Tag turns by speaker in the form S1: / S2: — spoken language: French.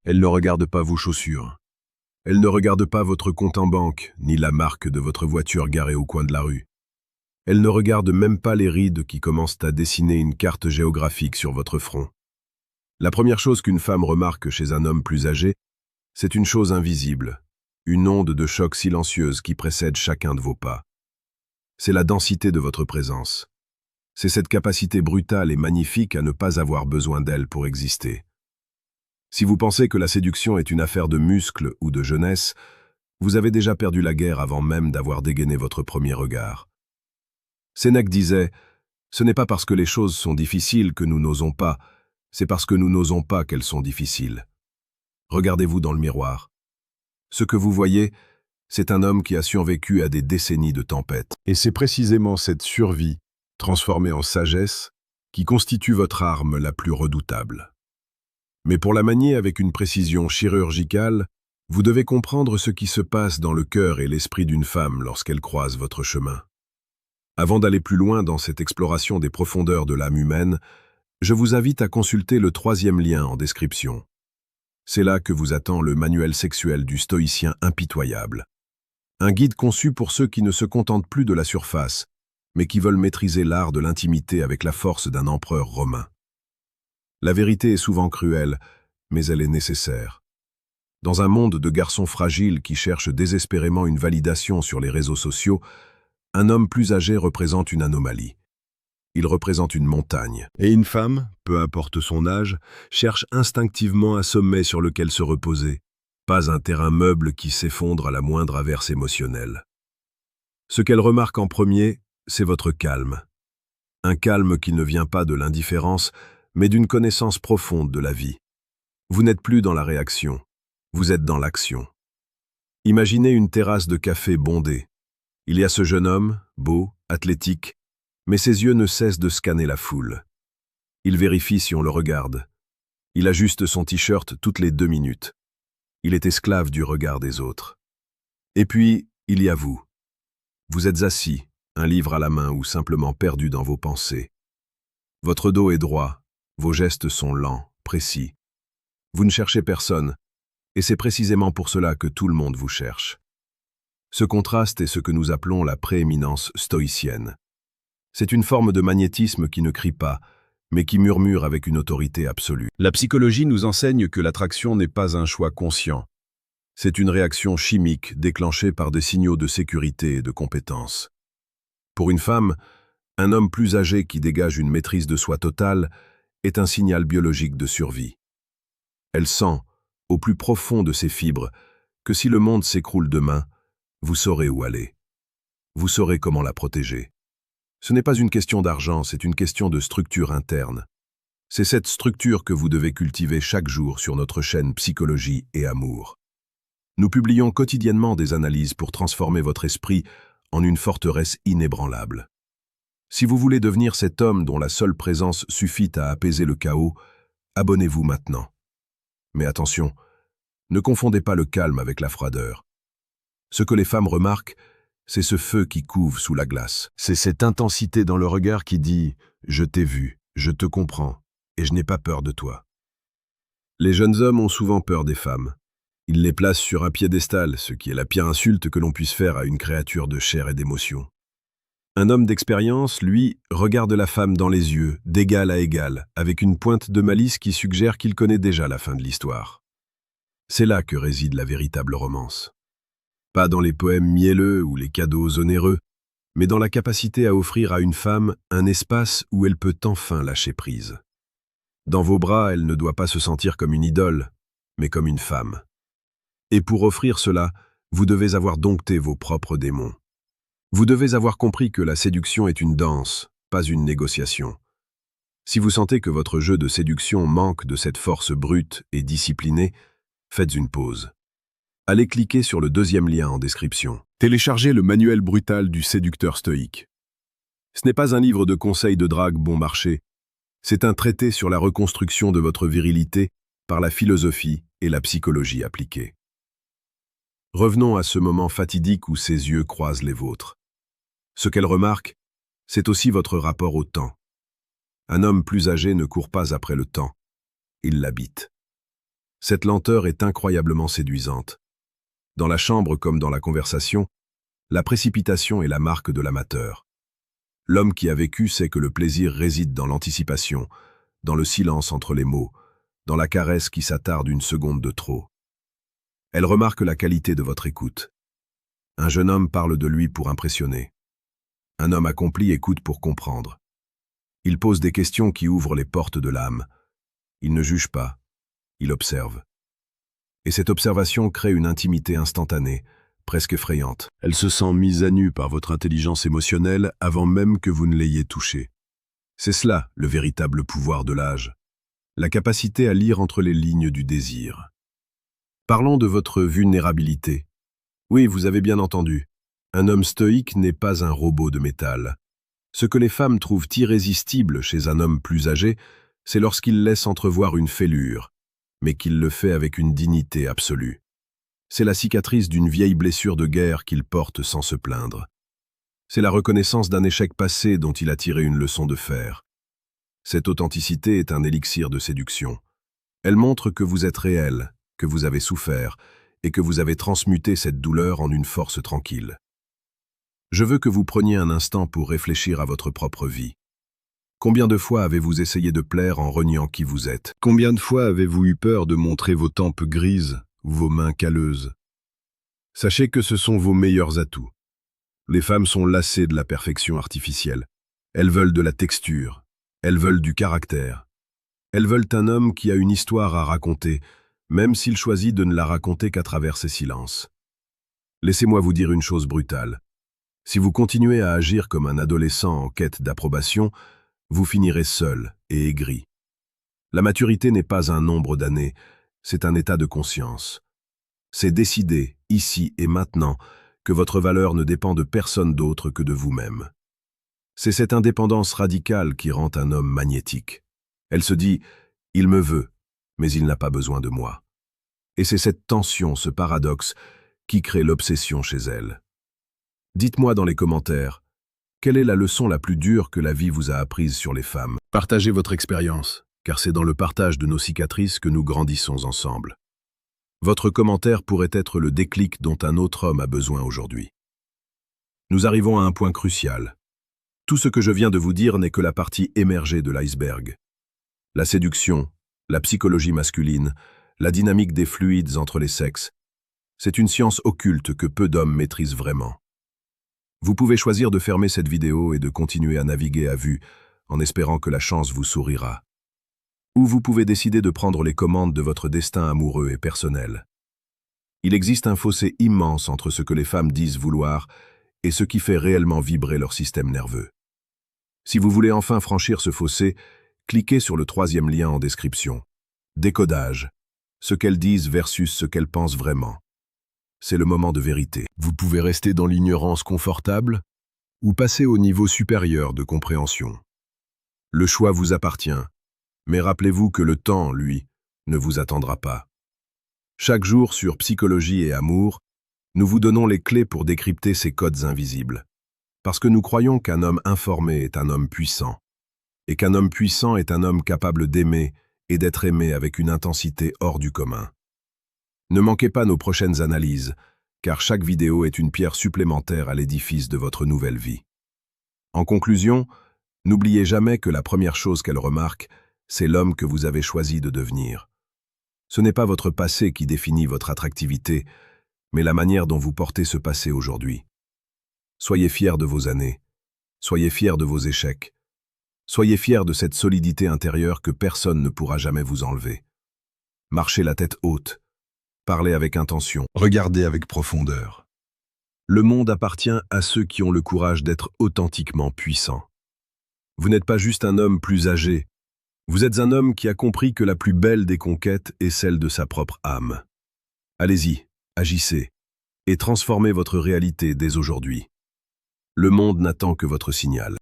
S1: Elle ne regarde pas vos chaussures. Elle ne regarde pas votre compte en banque, ni la marque de votre voiture garée au coin de la rue. Elle ne regarde même pas les rides qui commencent à dessiner une carte géographique sur votre front. La première chose qu'une femme remarque chez un homme plus âgé, c'est une chose invisible, une onde de choc silencieuse qui précède chacun de vos pas. C'est la densité de votre présence. C'est cette capacité brutale et magnifique à ne pas avoir besoin d'elle pour exister. Si vous pensez que la séduction est une affaire de muscles ou de jeunesse, vous avez déjà perdu la guerre avant même d'avoir dégainé votre premier regard. Sénèque disait « Ce n'est pas parce que les choses sont difficiles que nous n'osons pas, c'est parce que nous n'osons pas qu'elles sont difficiles. » Regardez-vous dans le miroir. Ce que vous voyez, c'est un homme qui a survécu à des décennies de tempêtes. Et c'est précisément cette survie, transformée en sagesse, qui constitue votre arme la plus redoutable. Mais pour la manier avec une précision chirurgicale, vous devez comprendre ce qui se passe dans le cœur et l'esprit d'une femme lorsqu'elle croise votre chemin. Avant d'aller plus loin dans cette exploration des profondeurs de l'âme humaine, je vous invite à consulter le 3e lien en description. C'est là que vous attend le manuel sexuel du stoïcien impitoyable. Un guide conçu pour ceux qui ne se contentent plus de la surface, mais qui veulent maîtriser l'art de l'intimité avec la force d'un empereur romain. La vérité est souvent cruelle, mais elle est nécessaire. Dans un monde de garçons fragiles qui cherchent désespérément une validation sur les réseaux sociaux, un homme plus âgé représente une anomalie. Il représente une montagne. Et une femme, peu importe son âge, cherche instinctivement un sommet sur lequel se reposer, pas un terrain meuble qui s'effondre à la moindre averse émotionnelle. Ce qu'elle remarque en premier, c'est votre calme. Un calme qui ne vient pas de l'indifférence, mais d'une connaissance profonde de la vie. Vous n'êtes plus dans la réaction, vous êtes dans l'action. Imaginez une terrasse de café bondée. Il y a ce jeune homme, beau, athlétique, mais ses yeux ne cessent de scanner la foule. Il vérifie si on le regarde. Il ajuste son t-shirt toutes les 2 minutes. Il est esclave du regard des autres. Et puis, il y a vous. Vous êtes assis, un livre à la main ou simplement perdu dans vos pensées. Votre dos est droit, vos gestes sont lents, précis. Vous ne cherchez personne, et c'est précisément pour cela que tout le monde vous cherche. Ce contraste est ce que nous appelons la prééminence stoïcienne. C'est une forme de magnétisme qui ne crie pas, mais qui murmure avec une autorité absolue. La psychologie nous enseigne que l'attraction n'est pas un choix conscient. C'est une réaction chimique déclenchée par des signaux de sécurité et de compétence. Pour une femme, un homme plus âgé qui dégage une maîtrise de soi totale est un signal biologique de survie. Elle sent, au plus profond de ses fibres, que si le monde s'écroule demain, vous saurez où aller. Vous saurez comment la protéger. Ce n'est pas une question d'argent, c'est une question de structure interne. C'est cette structure que vous devez cultiver chaque jour sur notre chaîne Psychologie et Amour. Nous publions quotidiennement des analyses pour transformer votre esprit en une forteresse inébranlable. Si vous voulez devenir cet homme dont la seule présence suffit à apaiser le chaos, abonnez-vous maintenant. Mais attention, ne confondez pas le calme avec la froideur. Ce que les femmes remarquent, c'est ce feu qui couve sous la glace. C'est cette intensité dans le regard qui dit « Je t'ai vu, je te comprends, et je n'ai pas peur de toi ». Les jeunes hommes ont souvent peur des femmes. Ils les placent sur un piédestal, ce qui est la pire insulte que l'on puisse faire à une créature de chair et d'émotion. Un homme d'expérience, lui, regarde la femme dans les yeux, d'égal à égal, avec une pointe de malice qui suggère qu'il connaît déjà la fin de l'histoire. C'est là que réside la véritable romance. Pas dans les poèmes mielleux ou les cadeaux onéreux, mais dans la capacité à offrir à une femme un espace où elle peut enfin lâcher prise. Dans vos bras, elle ne doit pas se sentir comme une idole, mais comme une femme. Et pour offrir cela, vous devez avoir dompté vos propres démons. Vous devez avoir compris que la séduction est une danse, pas une négociation. Si vous sentez que votre jeu de séduction manque de cette force brute et disciplinée, faites une pause. Allez cliquer sur le 2e lien en description. Téléchargez le manuel brutal du séducteur stoïque. Ce n'est pas un livre de conseils de drague bon marché, c'est un traité sur la reconstruction de votre virilité par la philosophie et la psychologie appliquées. Revenons à ce moment fatidique où ses yeux croisent les vôtres. Ce qu'elle remarque, c'est aussi votre rapport au temps. Un homme plus âgé ne court pas après le temps, il l'habite. Cette lenteur est incroyablement séduisante. Dans la chambre comme dans la conversation, la précipitation est la marque de l'amateur. L'homme qui a vécu sait que le plaisir réside dans l'anticipation, dans le silence entre les mots, dans la caresse qui s'attarde une seconde de trop. Elle remarque la qualité de votre écoute. Un jeune homme parle de lui pour impressionner. Un homme accompli écoute pour comprendre. Il pose des questions qui ouvrent les portes de l'âme. Il ne juge pas, il observe. Et cette observation crée une intimité instantanée, presque effrayante. Elle se sent mise à nu par votre intelligence émotionnelle avant même que vous ne l'ayez touchée. C'est cela, le véritable pouvoir de l'âge. La capacité à lire entre les lignes du désir. Parlons de votre vulnérabilité. Oui, vous avez bien entendu. Un homme stoïque n'est pas un robot de métal. Ce que les femmes trouvent irrésistible chez un homme plus âgé, c'est lorsqu'il laisse entrevoir une fêlure, mais qu'il le fait avec une dignité absolue. C'est la cicatrice d'une vieille blessure de guerre qu'il porte sans se plaindre. C'est la reconnaissance d'un échec passé dont il a tiré une leçon de fer. Cette authenticité est un élixir de séduction. Elle montre que vous êtes réel, que vous avez souffert, et que vous avez transmuté cette douleur en une force tranquille. Je veux que vous preniez un instant pour réfléchir à votre propre vie. Combien de fois avez-vous essayé de plaire en reniant qui vous êtes? Combien de fois avez-vous eu peur de montrer vos tempes grises ou vos mains calleuses? Sachez que ce sont vos meilleurs atouts. Les femmes sont lassées de la perfection artificielle. Elles veulent de la texture. Elles veulent du caractère. Elles veulent un homme qui a une histoire à raconter, même s'il choisit de ne la raconter qu'à travers ses silences. Laissez-moi vous dire une chose brutale. Si vous continuez à agir comme un adolescent en quête d'approbation, vous finirez seul et aigri. La maturité n'est pas un nombre d'années, c'est un état de conscience. C'est décider, ici et maintenant, que votre valeur ne dépend de personne d'autre que de vous-même. C'est cette indépendance radicale qui rend un homme magnétique. Elle se dit « il me veut, mais il n'a pas besoin de moi ». Et c'est cette tension, ce paradoxe, qui crée l'obsession chez elle. Dites-moi dans les commentaires, quelle est la leçon la plus dure que la vie vous a apprise sur les femmes? Partagez votre expérience, car c'est dans le partage de nos cicatrices que nous grandissons ensemble. Votre commentaire pourrait être le déclic dont un autre homme a besoin aujourd'hui. Nous arrivons à un point crucial. Tout ce que je viens de vous dire n'est que la partie émergée de l'iceberg. La séduction, la psychologie masculine, la dynamique des fluides entre les sexes, c'est une science occulte que peu d'hommes maîtrisent vraiment. Vous pouvez choisir de fermer cette vidéo et de continuer à naviguer à vue, en espérant que la chance vous sourira. Ou vous pouvez décider de prendre les commandes de votre destin amoureux et personnel. Il existe un fossé immense entre ce que les femmes disent vouloir et ce qui fait réellement vibrer leur système nerveux. Si vous voulez enfin franchir ce fossé, cliquez sur le 3e lien en description. Décodage. Ce qu'elles disent versus ce qu'elles pensent vraiment. C'est le moment de vérité. Vous pouvez rester dans l'ignorance confortable ou passer au niveau supérieur de compréhension. Le choix vous appartient, mais rappelez-vous que le temps, lui, ne vous attendra pas. Chaque jour sur Psychologie et Amour, nous vous donnons les clés pour décrypter ces codes invisibles. Parce que nous croyons qu'un homme informé est un homme puissant, et qu'un homme puissant est un homme capable d'aimer et d'être aimé avec une intensité hors du commun. Ne manquez pas nos prochaines analyses, car chaque vidéo est une pierre supplémentaire à l'édifice de votre nouvelle vie. En conclusion, n'oubliez jamais que la première chose qu'elle remarque, c'est l'homme que vous avez choisi de devenir. Ce n'est pas votre passé qui définit votre attractivité, mais la manière dont vous portez ce passé aujourd'hui. Soyez fiers de vos années, soyez fiers de vos échecs, soyez fiers de cette solidité intérieure que personne ne pourra jamais vous enlever. Marchez la tête haute. Parlez avec intention, regardez avec profondeur. Le monde appartient à ceux qui ont le courage d'être authentiquement puissants. Vous n'êtes pas juste un homme plus âgé, vous êtes un homme qui a compris que la plus belle des conquêtes est celle de sa propre âme. Allez-y, agissez, et transformez votre réalité dès aujourd'hui. Le monde n'attend que votre signal.